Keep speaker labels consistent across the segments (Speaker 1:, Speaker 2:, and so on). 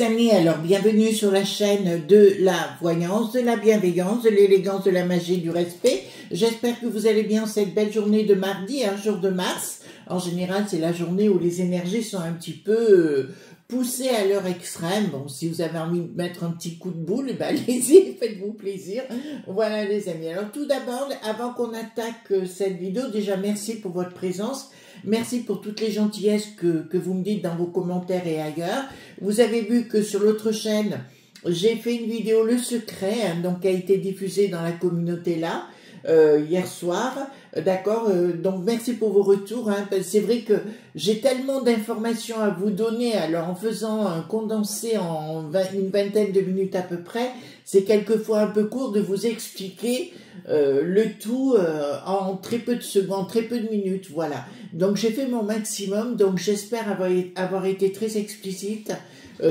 Speaker 1: amis, alors bienvenue sur la chaîne de la voyance, de la bienveillance, de l'élégance, de la magie, du respect. J'espère que vous allez bien cette belle journée de mardi, un jour de mars. En général, c'est la journée où les énergies sont un petit peu poussées à leur extrême. Bon, si vous avez envie de mettre un petit coup de boule, ben allez-y, faites-vous plaisir. Voilà les amis. Alors tout d'abord, avant qu'on attaque cette vidéo, déjà merci pour votre présence. Merci pour toutes les gentillesses que vous me dites dans vos commentaires et ailleurs. Vous avez vu que sur l'autre chaîne, j'ai fait une vidéo Le Secret, hein, donc qui a été diffusée dans la communauté là, hier soir. D'accord, donc merci pour vos retours. Hein, c'est vrai que j'ai tellement d'informations à vous donner, alors en faisant un condensé en une vingtaine de minutes à peu près, c'est quelquefois un peu court de vous expliquer le tout en très peu de secondes, très peu de minutes, voilà. Donc j'ai fait mon maximum, donc j'espère avoir été très explicite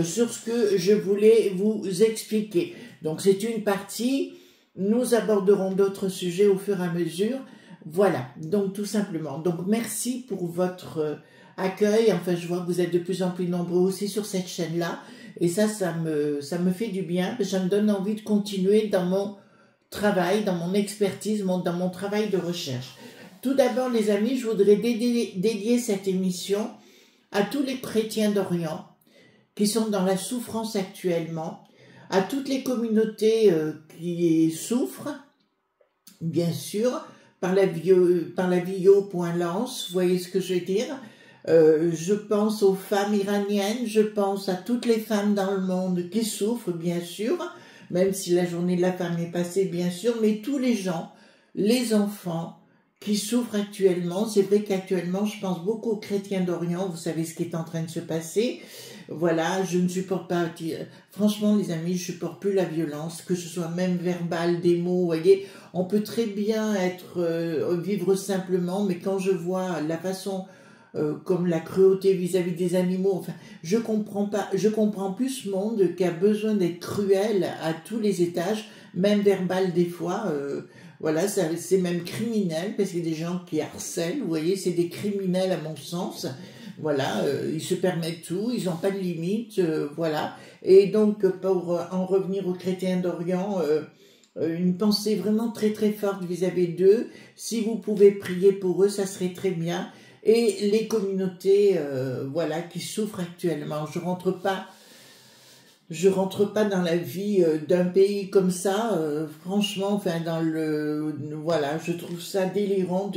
Speaker 1: sur ce que je voulais vous expliquer. Donc c'est une partie, nous aborderons d'autres sujets au fur et à mesure. Voilà, donc tout simplement. Donc merci pour votre accueil. Enfin, je vois que vous êtes de plus en plus nombreux aussi sur cette chaîne-là. Et ça me fait du bien. Ça me donne envie de continuer dans mon travail, dans mon expertise, dans mon travail de recherche. Tout d'abord, les amis, je voudrais dédier cette émission à tous les chrétiens d'Orient qui sont dans la souffrance actuellement, à toutes les communautés qui souffrent, bien sûr, par la Vio.lance, vous voyez ce que je veux dire. Je pense aux femmes iraniennes, je pense à toutes les femmes dans le monde qui souffrent, bien sûr, même si la journée de la femme est passée, bien sûr, mais tous les gens, les enfants qui souffrent actuellement. C'est vrai qu'actuellement, je pense beaucoup aux chrétiens d'Orient, vous savez ce qui est en train de se passer. Voilà, je ne supporte pas, franchement les amis, je ne supporte plus la violence, que ce soit même verbal, des mots, vous voyez. On peut très bien vivre simplement, mais quand je vois la façon comme la cruauté vis-à-vis des animaux, enfin, je comprends plus ce monde qui a besoin d'être cruel à tous les étages, même verbal des fois, voilà, c'est même criminel, parce qu'il y a des gens qui harcèlent, vous voyez, c'est des criminels à mon sens, voilà, ils se permettent tout, ils n'ont pas de limite, voilà, et donc pour en revenir aux chrétiens d'Orient, une pensée vraiment très très forte vis-à-vis d'eux. Si vous pouvez prier pour eux, ça serait très bien. Et les communautés, voilà, qui souffrent actuellement. Je rentre pas dans la vie d'un pays comme ça. Franchement, enfin voilà, je trouve ça délirant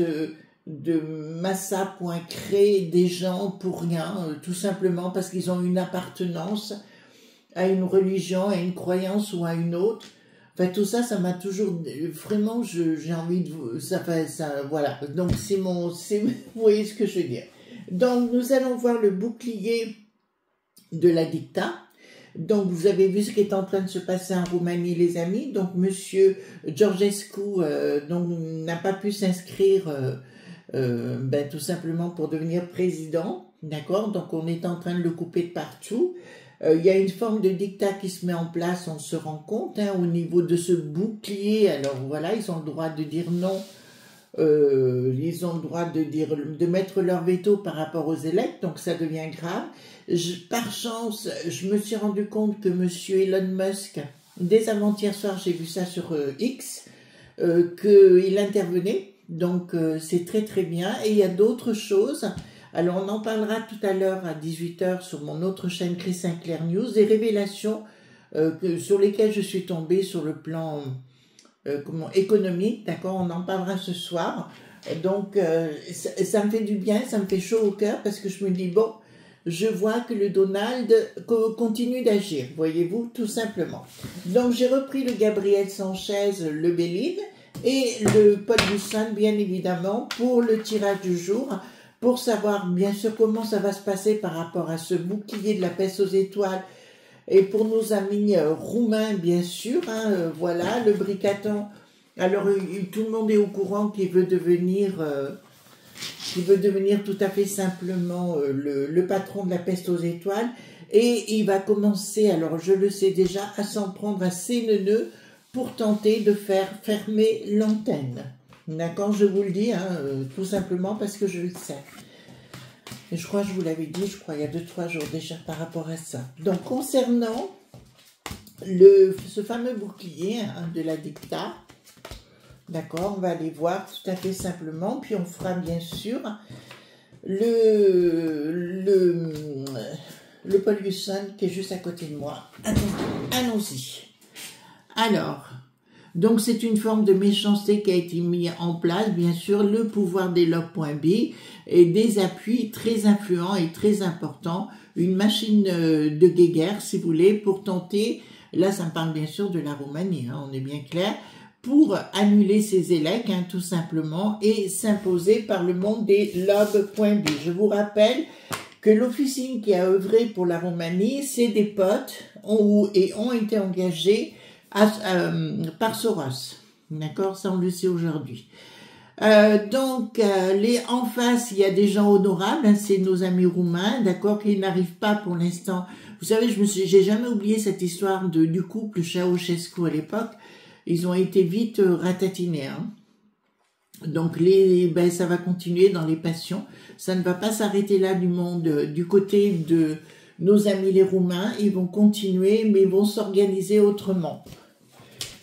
Speaker 1: de massa point créer des gens pour rien, tout simplement parce qu'ils ont une appartenance à une religion, à une croyance ou à une autre. Enfin, tout ça, ça m'a toujours, vraiment, j'ai envie de, voilà. Donc, vous voyez ce que je veux dire. Donc, nous allons voir le bouclier de la dicta. Donc, vous avez vu ce qui est en train de se passer en Roumanie, les amis. Donc, monsieur Georgescu, n'a pas pu s'inscrire, tout simplement pour devenir président. D'accord? Donc, on est en train de le couper de partout. Il y a une forme de dictat qui se met en place, on se rend compte, hein, au niveau de ce bouclier. Alors voilà, ils ont le droit de dire non, ils ont le droit de mettre leur veto par rapport aux élects, donc ça devient grave. Par chance, je me suis rendu compte que monsieur Elon Musk, dès avant-hier soir, j'ai vu ça sur X, qu'il intervenait, donc c'est très très bien. Et il y a d'autres choses. Alors, on en parlera tout à l'heure à 18 h sur mon autre chaîne Chris Sinclair News, des révélations sur lesquelles je suis tombée sur le plan économique, d'accord, on en parlera ce soir. Donc, ça me fait du bien, ça me fait chaud au cœur parce que je me dis, bon, je vois que le Donald continue d'agir, voyez-vous, tout simplement. Donc, j'ai repris le Gabriel Sanchez, le Béline, et le Paul Bussan, bien évidemment, pour le tirage du jour, pour savoir bien sûr comment ça va se passer par rapport à ce bouclier de la peste aux étoiles, et pour nos amis roumains bien sûr, hein, voilà, le Bricaton. Alors tout le monde est au courant qu'il veut devenir tout à fait simplement le patron de la peste aux étoiles, et il va commencer, alors je le sais déjà, à s'en prendre à ses neuneux pour tenter de faire fermer l'antenne. D'accord, je vous le dis, hein, tout simplement parce que je le sais. Et je crois que je vous l'avais dit, je crois, il y a 2-3 jours déjà par rapport à ça. Donc, concernant ce fameux bouclier hein, de la dicta, d'accord, on va aller voir tout à fait simplement, puis on fera bien sûr le Paul Husson qui est juste à côté de moi. Allons-y. Alors, donc c'est une forme de méchanceté qui a été mise en place, bien sûr, le pouvoir des log.b et des appuis très influents et très importants, une machine de guéguerre, si vous voulez, pour tenter, là ça me parle bien sûr de la Roumanie, hein, on est bien clair, pour annuler ces élects, hein, tout simplement, et s'imposer par le monde des log.b. Je vous rappelle que l'officine qui a œuvré pour la Roumanie, c'est des potes ont été engagés par Soros. D'accord, ça on le sait aujourd'hui. En face, il y a des gens honorables, hein, c'est nos amis roumains, d'accord, qui n'arrivent pas pour l'instant. Vous savez, j'ai jamais oublié cette histoire du couple Ceausescu à l'époque. Ils ont été vite ratatinés, hein. Donc ça va continuer dans les passions. Ça ne va pas s'arrêter là du côté de nos amis les Roumains. Ils vont continuer, mais ils vont s'organiser autrement.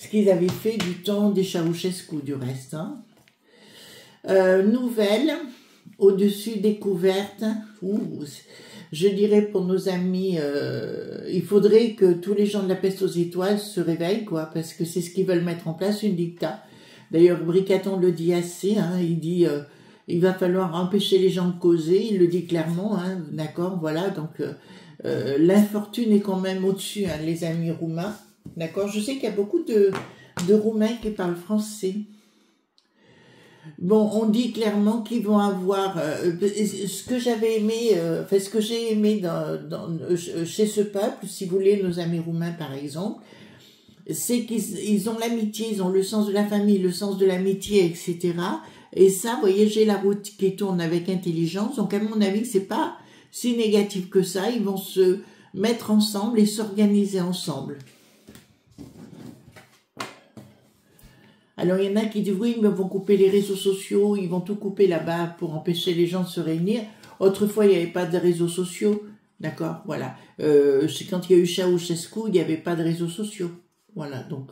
Speaker 1: Ce qu'ils avaient fait du temps des Ceausescu du reste. Hein. Nouvelle, au-dessus découverte. Je dirais pour nos amis, il faudrait que tous les gens de la peste aux étoiles se réveillent, quoi, parce que c'est ce qu'ils veulent mettre en place, une dicta. D'ailleurs, Bricaton le dit assez, hein, il dit il va falloir empêcher les gens de causer, il le dit clairement, hein, d'accord, voilà, donc l'infortune est quand même au-dessus, hein, les amis roumains, d'accord, je sais qu'il y a beaucoup de Roumains qui parlent français. Bon, on dit clairement qu'ils vont avoir ce que j'avais aimé, ce que j'ai aimé chez ce peuple, si vous voulez, nos amis roumains par exemple, c'est qu'ils ont l'amitié, ils ont le sens de la famille, le sens de l'amitié, etc. Et ça, vous voyez, j'ai la route qui tourne avec intelligence. Donc, à mon avis, c'est pas si négatif que ça. Ils vont se mettre ensemble et s'organiser ensemble. Alors, il y en a qui disent, oui, mais ils vont couper les réseaux sociaux, ils vont tout couper là-bas pour empêcher les gens de se réunir. Autrefois, il n'y avait pas de réseaux sociaux. D'accord, voilà. C'est quand il y a eu Ceausescu, il n'y avait pas de réseaux sociaux. Voilà, donc,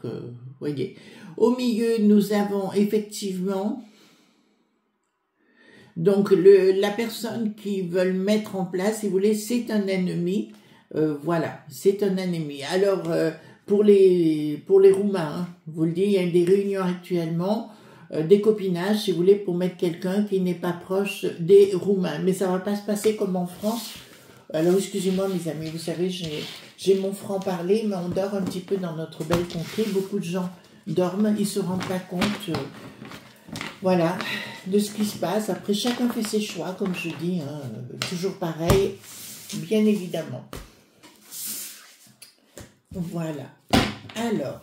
Speaker 1: voyez. Au milieu, nous avons effectivement, donc, la personne qui veulent mettre en place, si vous voulez, c'est un ennemi. Voilà, c'est un ennemi. Alors, pour les Roumains, hein, vous le dites, il y a des réunions actuellement, des copinages, si vous voulez, pour mettre quelqu'un qui n'est pas proche des Roumains. Mais ça va pas se passer comme en France. Alors, excusez-moi, mes amis, vous savez, j'ai mon franc-parler, mais on dort un petit peu dans notre belle contrée. Beaucoup de gens dorment, ils se rendent pas compte, voilà, de ce qui se passe. Après, chacun fait ses choix, comme je dis, hein, toujours pareil, bien évidemment. Voilà. Alors,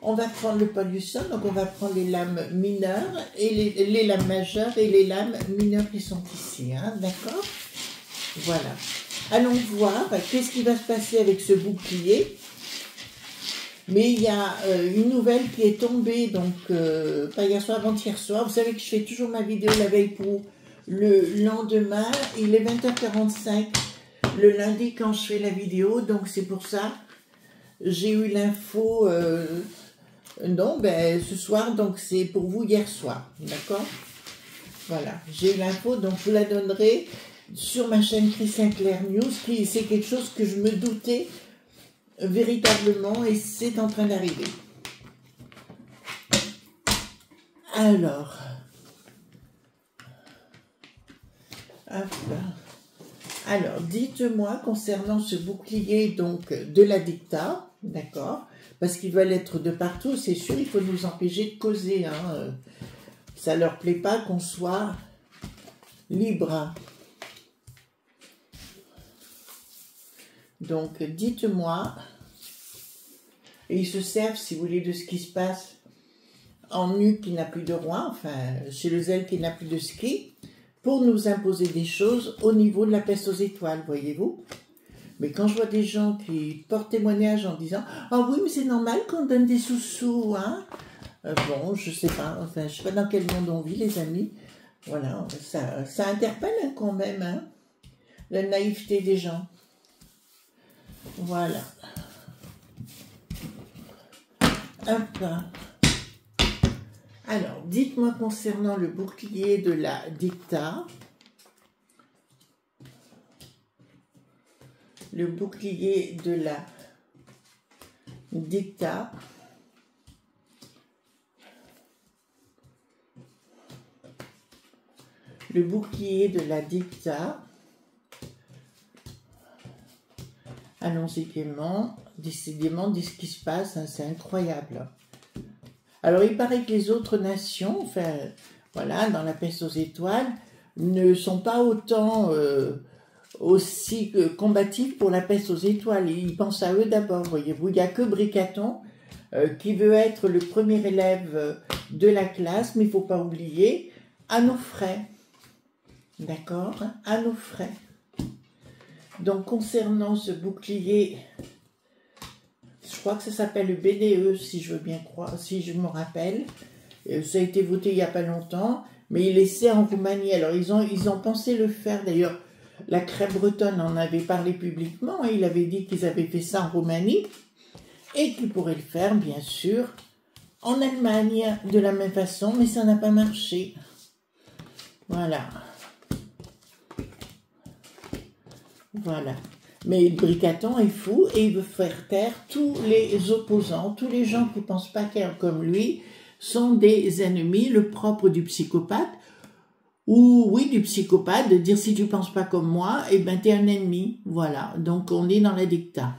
Speaker 1: on va prendre le Paul Husson, donc on va prendre les lames mineures, et les lames majeures et les lames mineures qui sont ici, hein, d'accord ? Voilà. Allons voir qu'est-ce qui va se passer avec ce bouclier. Mais il y a une nouvelle qui est tombée, donc pas hier soir, avant-hier soir. Vous savez que je fais toujours ma vidéo la veille pour le lendemain. Il est 20h45 le lundi quand je fais la vidéo, donc c'est pour ça. J'ai eu l'info, ce soir, donc c'est pour vous hier soir, d'accord? Voilà, j'ai eu l'info, donc je vous la donnerai sur ma chaîne Chris Sinclair News, c'est quelque chose que je me doutais véritablement et c'est en train d'arriver. Alors, dites-moi concernant ce bouclier donc de la dicta, d'accord, parce qu'ils veulent être de partout, c'est sûr, il faut nous empêcher de causer, hein, ça leur plaît pas qu'on soit libre. Donc, dites-moi, et ils se servent, si vous voulez, de ce qui se passe en Nu qui n'a plus de roi, enfin, chez le Zèle qui n'a plus de ski, pour nous imposer des choses au niveau de la peste aux étoiles, voyez-vous. Mais quand je vois des gens qui portent témoignage en disant « Ah oui, mais c'est normal qu'on donne des sous-sous, hein ?» Bon, je sais pas, enfin, je sais pas dans quel monde on vit, les amis. Voilà, ça interpelle hein, quand même, hein. la naïveté des gens. Voilà. Hop. Alors, dites-moi concernant le bouclier de la dicta. Le bouclier de la dicta. Le bouclier de la dicta. Allons-y gaiement. Décidément, dis ce qui se passe, hein, c'est incroyable. Alors, il paraît que les autres nations, enfin, voilà, dans la peste aux étoiles, ne sont pas autant aussi combatifs pour la peste aux étoiles. Ils pensent à eux d'abord, voyez-vous. Il n'y a que Bricaton qui veut être le premier élève de la classe, mais il ne faut pas oublier, à nos frais. D'accord? À nos frais. Donc, concernant ce bouclier, je crois que ça s'appelle le BDE, si je veux bien croire, si je me rappelle. Ça a été voté il n'y a pas longtemps, mais il essaie en Roumanie. Alors, ils ont pensé le faire. D'ailleurs, la Crêpe Bretonne en avait parlé publiquement. Il avait dit qu'ils avaient fait ça en Roumanie et qu'ils pourraient le faire, bien sûr, en Allemagne de la même façon, mais ça n'a pas marché. Voilà. Voilà. Mais Bricaton est fou et il veut faire taire tous les opposants, tous les gens qui ne pensent pas comme lui sont des ennemis, le propre du psychopathe, ou oui, du psychopathe, de dire si tu ne penses pas comme moi, eh ben t'es un ennemi. Voilà, donc on est dans la dicta.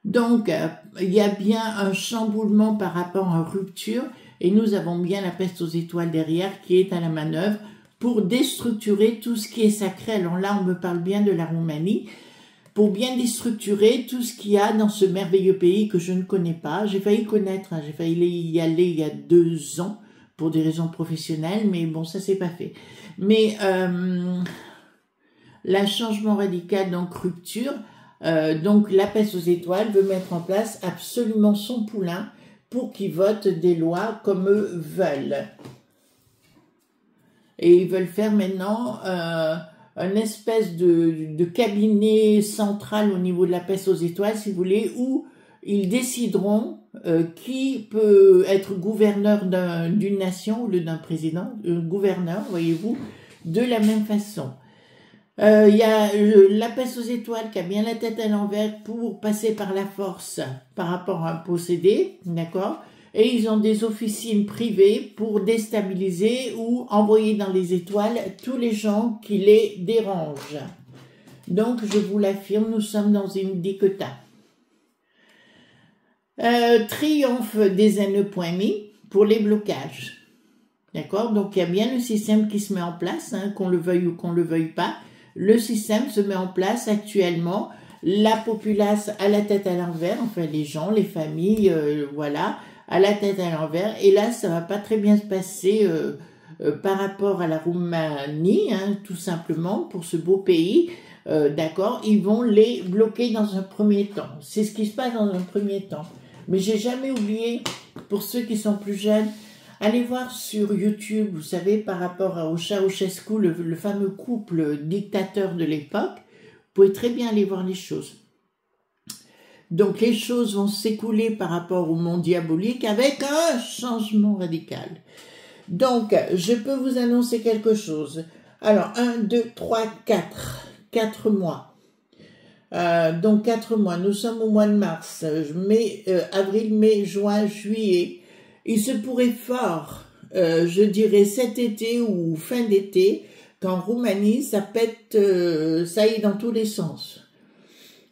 Speaker 1: Donc, il y a bien un chamboulement par rapport à rupture, et nous avons bien la peste aux étoiles derrière qui est à la manœuvre pour déstructurer tout ce qui est sacré. Alors là, on me parle bien de la Roumanie, pour bien déstructurer tout ce qu'il y a dans ce merveilleux pays que je ne connais pas. J'ai failli connaître, hein, j'ai failli y aller il y a 2 ans pour des raisons professionnelles, mais bon, ça s'est pas fait. Mais la changement radical, donc rupture, donc la peste aux étoiles veut mettre en place absolument son poulain pour qu'ils votent des lois comme eux veulent. Et ils veulent faire maintenant une espèce de cabinet central au niveau de la peste aux étoiles, si vous voulez, où ils décideront qui peut être gouverneur d'une nation ou d'un président, gouverneur, voyez-vous, de la même façon. Il y a la peste aux étoiles qui a bien la tête à l'envers pour passer par la force par rapport à un possédé, d'accord ? Et ils ont des officines privées pour déstabiliser ou envoyer dans les étoiles tous les gens qui les dérangent. Donc, je vous l'affirme, nous sommes dans une dicta. Triomphe des NE.mi pour les blocages. D'accord? Donc, il y a bien le système qui se met en place, hein, qu'on le veuille ou qu'on le veuille pas. Le système se met en place actuellement. La populace à la tête à l'envers, enfin les gens, les familles, voilà, à la tête à l'envers. Et là, ça va pas très bien se passer par rapport à la Roumanie, hein, tout simplement, pour ce beau pays. D'accord, ils vont les bloquer dans un premier temps. C'est ce qui se passe dans un premier temps. Mais j'ai jamais oublié, pour ceux qui sont plus jeunes, allez voir sur YouTube, vous savez, par rapport au Ceausescu, le fameux couple dictateur de l'époque, vous pouvez très bien aller voir les choses. Donc les choses vont s'écouler par rapport au monde diabolique avec un changement radical. Donc, je peux vous annoncer quelque chose. Alors, 1, 2, 3, 4. 4 mois. Donc 4 mois. Nous sommes au mois de mars, avril, mai, juin, juillet. Il se pourrait fort, je dirais cet été ou fin d'été, qu'en Roumanie, ça pète, ça aille dans tous les sens.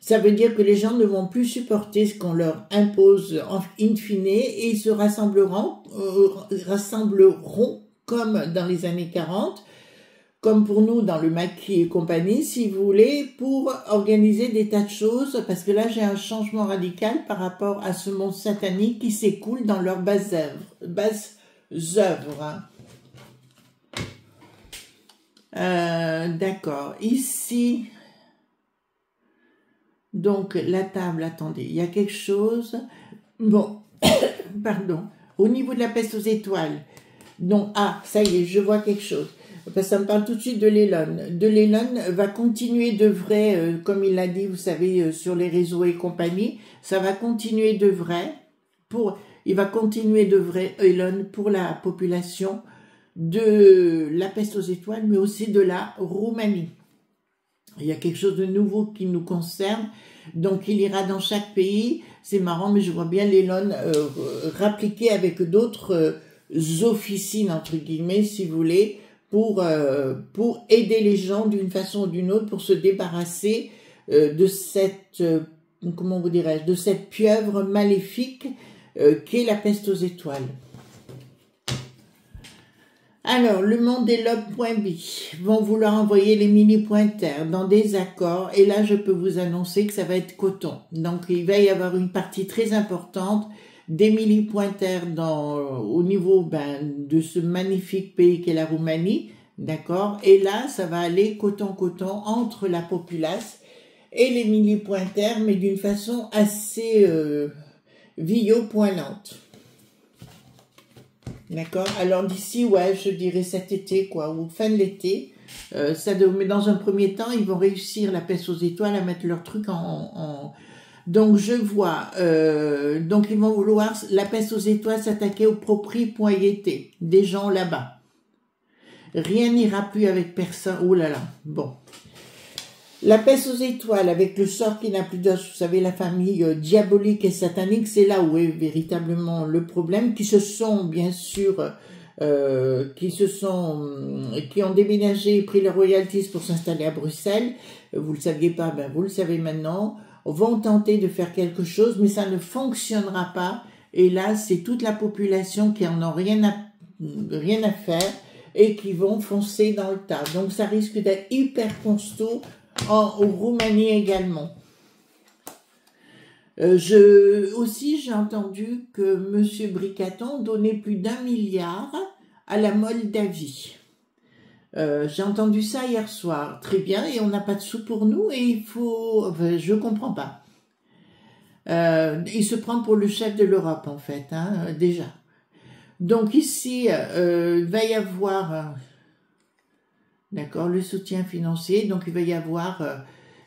Speaker 1: Ça veut dire que les gens ne vont plus supporter ce qu'on leur impose in fine et ils se rassembleront comme dans les années 40, comme pour nous dans le maquis et compagnie, si vous voulez, pour organiser des tas de choses, parce que là j'ai un changement radical par rapport à ce monde satanique qui s'écoule dans leurs basses œuvres. D'accord, ici, donc la table, attendez, il y a quelque chose, bon, pardon, au niveau de la peste aux étoiles, non, ah, ça y est, je vois quelque chose. parce que ça me parle tout de suite de l'Elon. De l'Elon va continuer de vrai, comme il l'a dit, vous savez, sur les réseaux et compagnie, ça va continuer de vrai il va continuer de vrai, Elon, pour la population de la peste aux étoiles, mais aussi de la Roumanie. Il y a quelque chose de nouveau qui nous concerne, donc il ira dans chaque pays. C'est marrant, mais je vois bien l'Elon rappliquer avec d'autres officines, entre guillemets, si vous voulez, pour aider les gens d'une façon ou d'une autre, pour se débarrasser de cette, comment vous dirais-je, de cette pieuvre maléfique qu'est la peste aux étoiles. Alors, le Mondelope.b vont vouloir envoyer les mini pointers dans des accords, et là je peux vous annoncer que ça va être coton. Donc il va y avoir une partie très importante des mini pointers au niveau de ce magnifique pays qu'est la Roumanie, d'accord. Et là ça va aller coton entre la populace et les mini pointers, mais d'une façon assez violente. D'accord. Alors d'ici, ouais, je dirais cet été, quoi, ou fin de l'été. Mais dans un premier temps, ils vont réussir la peste aux étoiles à mettre leur truc Donc je vois, donc ils vont vouloir la peste aux étoiles s'attaquer aux propriétés des gens là-bas. Rien n'ira plus avec personne. Oh là là. Bon. La peste aux étoiles, avec le sort qui n'a plus d'os, vous savez, la famille diabolique et satanique, c'est là où est véritablement le problème, qui se sont, bien sûr, qui ont déménagé et pris leurs royalties pour s'installer à Bruxelles. Vous le saviez pas, ben vous le savez maintenant. Vont tenter de faire quelque chose, mais ça ne fonctionnera pas. Et là, c'est toute la population qui en a rien à faire et qui vont foncer dans le tas. Donc, ça risque d'être hyper costaud. En Roumanie également. Aussi, j'ai entendu que M. Bricaton donnait plus d'1 milliard à la Moldavie. J'ai entendu ça hier soir. Très bien, et on n'a pas de sous pour nous, et il faut... Enfin, je comprends pas. Il se prend pour le chef de l'Europe, en fait, hein, déjà. Donc ici, il va y avoir... D'accord, le soutien financier, donc il va y avoir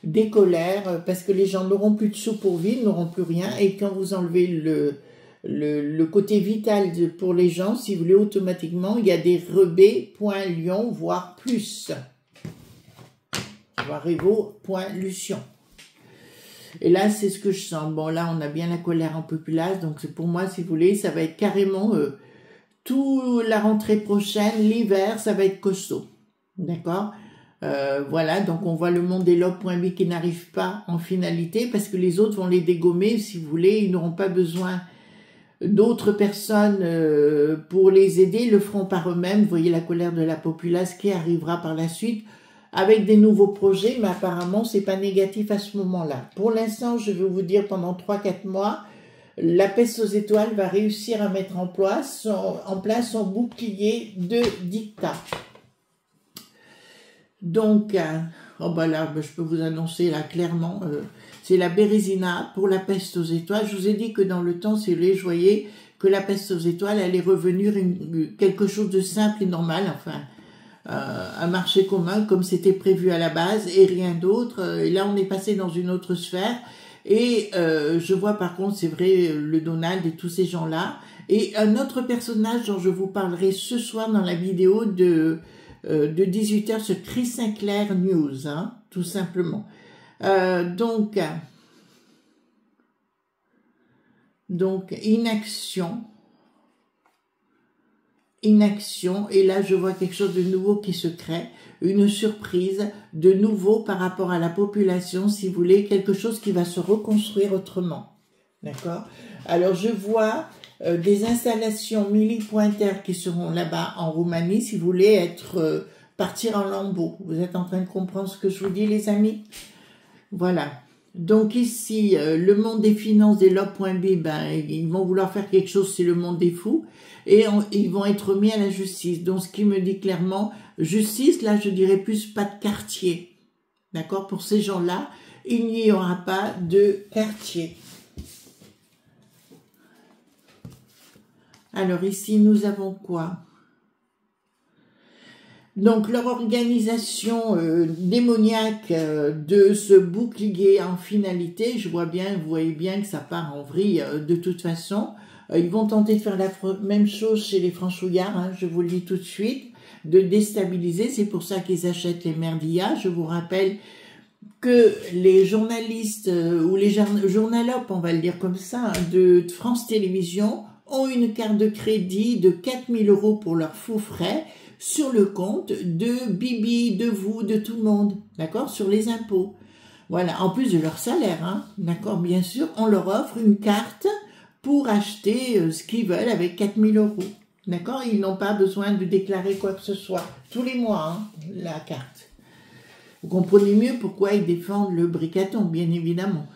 Speaker 1: des colères parce que les gens n'auront plus de sous pour vivre, n'auront plus rien, et quand vous enlevez le côté vital pour les gens, si vous voulez, automatiquement, il y a des rebets.lion, voire plus, voire Evo.lution. Et là, c'est ce que je sens. Bon, là, on a bien la colère en populace, donc pour moi, si vous voulez, ça va être carrément tout la rentrée prochaine, l'hiver, ça va être costaud. D'accord, voilà, donc on voit le Mondelope.b qui n'arrive pas en finalité parce que les autres vont les dégommer, si vous voulez, ils n'auront pas besoin d'autres personnes pour les aider, ils le feront par eux-mêmes. Vous voyez la colère de la populace qui arrivera par la suite avec des nouveaux projets, mais apparemment c'est pas négatif à ce moment-là. Pour l'instant, je vais vous dire pendant 3-4 mois, la peste aux étoiles va réussir à mettre en place son bouclier de dictat. Donc, oh bah là, je peux vous annoncer là clairement, c'est la Bérésina pour la peste aux étoiles. Je vous ai dit que dans le temps, si vous voulez, je voyais que la peste aux étoiles allait revenir quelque chose de simple et normal, enfin, un marché commun comme c'était prévu à la base et rien d'autre. Et là, on est passé dans une autre sphère. Et je vois par contre, c'est vrai, le Donald et tous ces gens-là. Et un autre personnage dont je vous parlerai ce soir dans la vidéo de 18h sur Chris Sinclair News, hein, tout simplement. Donc, inaction, et là je vois quelque chose de nouveau qui se crée, une surprise de nouveau par rapport à la population, si vous voulez, quelque chose qui va se reconstruire autrement. D'accord? Alors je vois des installations millipointaires qui seront là-bas en Roumanie, si vous voulez partir en lambeaux. Vous êtes en train de comprendre ce que je vous dis, les amis? Voilà. Donc ici, le monde des finances des Lope.b, ils vont vouloir faire quelque chose, c'est le monde des fous, et ils vont être mis à la justice. Donc ce qui me dit clairement, justice, là je dirais plus pas de quartier. D'accord? Pour ces gens-là, il n'y aura pas de quartier. Alors ici, nous avons quoi? Donc leur organisation démoniaque de ce bouclier en finalité, vous voyez bien que ça part en vrille de toute façon. Ils vont tenter de faire la même chose chez les franchouillards, hein, je vous le dis tout de suite, de déstabiliser. C'est pour ça qu'ils achètent les merdillas. Je vous rappelle que les journalistes ou les journalopes, on va le dire comme ça, de France Télévisions ont une carte de crédit de 4 000 € pour leurs faux frais sur le compte de Bibi, de vous, de tout le monde, d'accord, sur les impôts. Voilà, en plus de leur salaire, hein, d'accord, bien sûr, on leur offre une carte pour acheter ce qu'ils veulent avec 4 000 €, d'accord. Ils n'ont pas besoin de déclarer quoi que ce soit, tous les mois, hein, la carte. Vous comprenez mieux pourquoi ils défendent le bricaton, bien évidemment.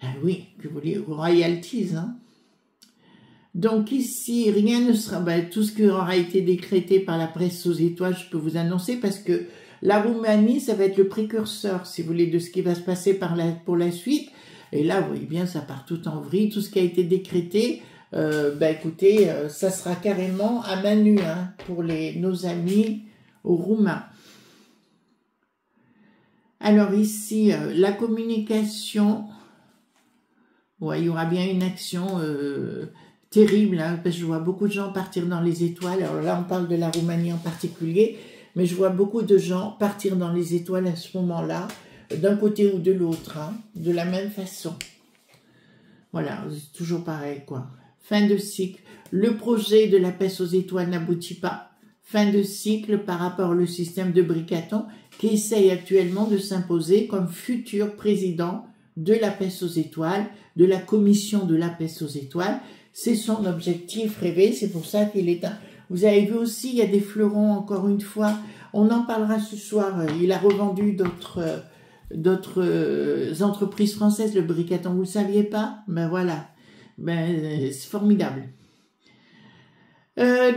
Speaker 1: Ah oui, que vous voulez, royalties, hein. Donc ici, rien ne sera, tout ce qui aura été décrété par la presse aux étoiles, je peux vous annoncer, parce que la Roumanie, ça va être le précurseur, si vous voulez, de ce qui va se passer pour la suite. Et là, vous voyez bien, ça part tout en vrille, tout ce qui a été décrété, écoutez, ça sera carrément à main nue, hein, pour nos amis roumains. Alors ici, la communication, ouais, il y aura bien une action terrible, hein, parce que je vois beaucoup de gens partir dans les étoiles. Alors là, on parle de la Roumanie en particulier, mais je vois beaucoup de gens partir dans les étoiles à ce moment-là, d'un côté ou de l'autre, hein, de la même façon. Voilà, c'est toujours pareil, quoi. Fin de cycle. Le projet de la peste aux étoiles n'aboutit pas. Fin de cycle par rapport au système de Bricaton, qui essaye actuellement de s'imposer comme futur président de la peste aux étoiles, de la commission de la peste aux étoiles. C'est son objectif rêvé, c'est pour ça qu'il est un... Vous avez vu aussi, il y a des fleurons, encore une fois, on en parlera ce soir, il a revendu d'autres entreprises françaises, le Bricaton, vous ne le saviez pas? Ben voilà, ben, c'est formidable.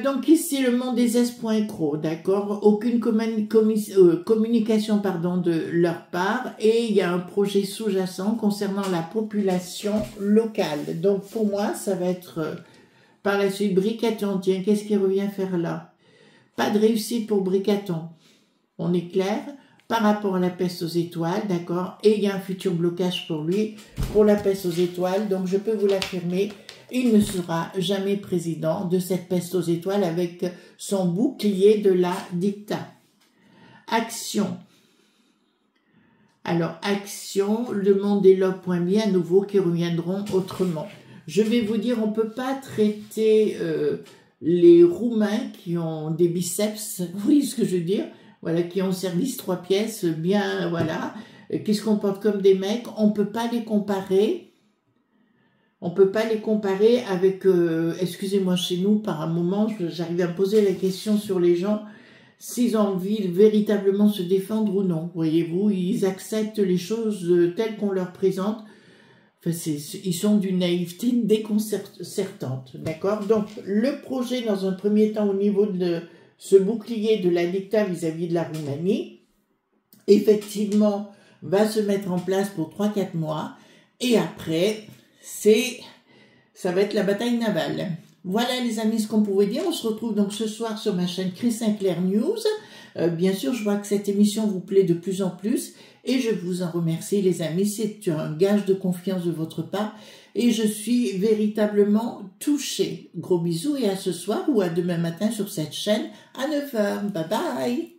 Speaker 1: Donc ici, le monde des S.Cro, d'accord, aucune communication pardon, de leur part, et il y a un projet sous-jacent concernant la population locale. Donc pour moi, ça va être par la suite Bricaton. Tiens, qu'est-ce qu'il revient faire là? Pas de réussite pour Bricaton, on est clair, par rapport à la peste aux étoiles, d'accord, et il y a un futur blocage pour lui, pour la peste aux étoiles, donc je peux vous l'affirmer, il ne sera jamais président de cette peste aux étoiles avec son bouclier de la dicta. Action. Alors, action, le monde des lobes.me à nouveau qui reviendront autrement. Je vais vous dire, on ne peut pas traiter les Roumains qui ont des biceps, vous voyez ce que je veux dire, voilà, qui ont service 3 pièces, bien, voilà, qui se comportent comme des mecs, on ne peut pas les comparer. On ne peut pas les comparer avec, excusez-moi, chez nous, par un moment, j'arrive à me poser la question sur les gens, s'ils ont envie de véritablement se défendre ou non. Voyez-vous, ils acceptent les choses telles qu'on leur présente. Enfin, ils sont d'une naïveté déconcertante, d'accord? Donc, le projet, dans un premier temps, au niveau de ce bouclier de la dicta vis-à-vis de la Roumanie, effectivement, va se mettre en place pour 3-4 mois, et après... ça va être la bataille navale. Voilà les amis ce qu'on pouvait dire. On se retrouve donc ce soir sur ma chaîne Chris Sinclair News. Bien sûr, je vois que cette émission vous plaît de plus en plus et je vous en remercie les amis. C'est un gage de confiance de votre part et je suis véritablement touchée. Gros bisous et à ce soir ou à demain matin sur cette chaîne à 9 h. Bye bye.